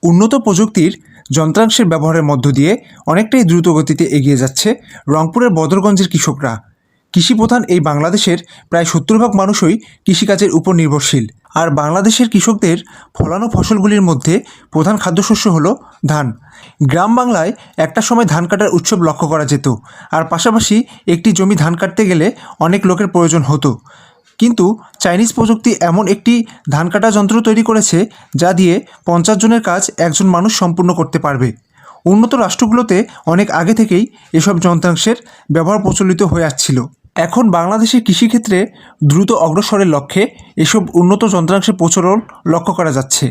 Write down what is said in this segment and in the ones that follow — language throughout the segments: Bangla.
উন্নত প্রযুক্তির যন্ত্রাংশের ব্যবহারের মধ্য দিয়ে অনেকটাই দ্রুত গতিতে এগিয়ে যাচ্ছে রংপুরের বদরগঞ্জের কৃষকরা। কৃষিপ্রধান এই বাংলাদেশের প্রায় 70% মানুষই কৃষিকাজের উপর নির্ভরশীল। আর বাংলাদেশের কৃষকদের ফলানো ফসলগুলির মধ্যে প্রধান খাদ্যশস্য হলো ধান। গ্রাম বাংলায় একটা সময় ধান কাটার উৎসব লক্ষ্য করা যেত, আর পাশাপাশি একটি জমি ধান কাটতে গেলে অনেক লোকের প্রয়োজন হতো। কিন্তু চাইনিজ প্রযুক্তি এমন একটি ধান কাটা যন্ত্র তৈরি করেছে যা দিয়ে 50 জনের কাজ একজন মানুষ সম্পূর্ণ করতে পারবে। উন্নত রাষ্ট্রগুলোতে অনেক আগে থেকেই এসব যন্ত্রাংশের ব্যবহার প্রচলিত হয়ে আসছিল। এখন বাংলাদেশের কৃষিক্ষেত্রে দ্রুত অগ্রসরের লক্ষ্যে এসব উন্নত যন্ত্রাংশের প্রচলন লক্ষ্য করা যাচ্ছে।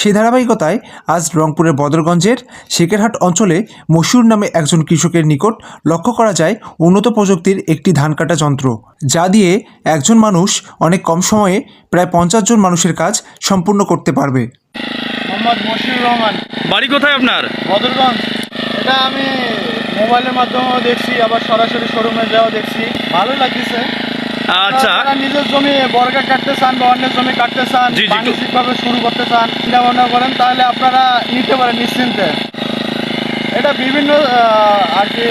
সেই ধারাবাহিকতায় আজ রংপুরের বদরগঞ্জের শেখেরহাট অঞ্চলে মশিউর নামে একজন কৃষকের নিকট লক্ষ্য করা যায় উন্নত প্রযুক্তির একটি ধান কাটা যন্ত্র, যা দিয়ে একজন মানুষ অনেক কম সময়ে প্রায় 50 জন মানুষের কাজ সম্পূর্ণ করতে পারবে। মোহাম্মদ মশিউর রহমান। বাড়ি কোথায় আপনার? বদরগঞ্জ। এটা আমি মোবাইলের মাধ্যমেও দেখছি, আবার সরাসরি শোরুমে যাওয়া দেখছি। ভালো লাগতেছে। আচ্ছা, যারা নিজের জমি বর্গা কাটতে চান বা অন্যের জমি কাটতে চান, জি, জি। বাণিজ্যিকভাবে শুরু করতে চান, চিন্তা ভাবনা করেন, তাহলে আপনারা নিতে পারেন নিশ্চিন্তে। এটা বিভিন্ন আর কি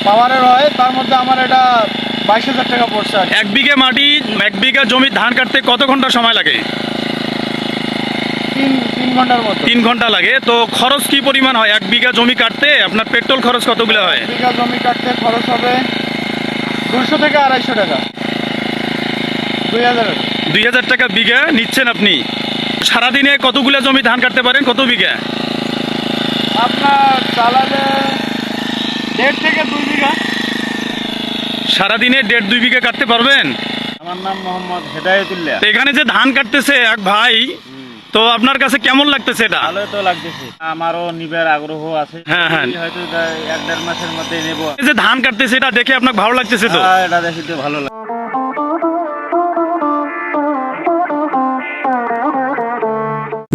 পাওয়ারের হয়, তার মধ্যে আমার এটা 22,000 টাকা পড়ছে আর কি। এক বিঘা জমি ধান কাটতে কত ঘন্টা সময় লাগে? তিন ঘন্টার মতো। 3 ঘন্টা লাগে। তো খরচ কি পরিমাণ হয়? 1 বিঘা জমি কাটতে আপনার পেট্রোল খরচ কতগুলো হয়? বিঘা জমি কাটতে খরচ হবে 200 থেকে 250 টাকা। 2000। 2000 টাকা বিঘা নিচ্ছেন আপনি। সারাদিনে কতগুলো জমি ধান কাটতে পারেন? কত বিঘা? আপনার চালালে 1.5 থেকে 2 বিঘা। সারাদিনে 1.5-2 বিঘা কাটতে পারবেন? আমার নাম মোহাম্মদ হেদায়েতুল্লাহ। তো এখানে যে ধান কাটতেছে এক ভাই, তো আপনার কাছে কেমন লাগতেছে এটা? ভালোই তো লাগতেছে, আমারও নিবার আগ্রহ আছে। হ্যাঁ, হ্যাঁ। হয়তো 1-1.5 মাসের মধ্যে নেব। এই যে ধান কাটতেছে এটা দেখে আপনার ভালো লাগতেছে তো? এটা দেখতে ভালো লাগে।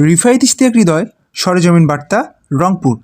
রিফায়েত ইশতিয়াক হৃদয়, সরেজমিন বার্তা, রংপুর।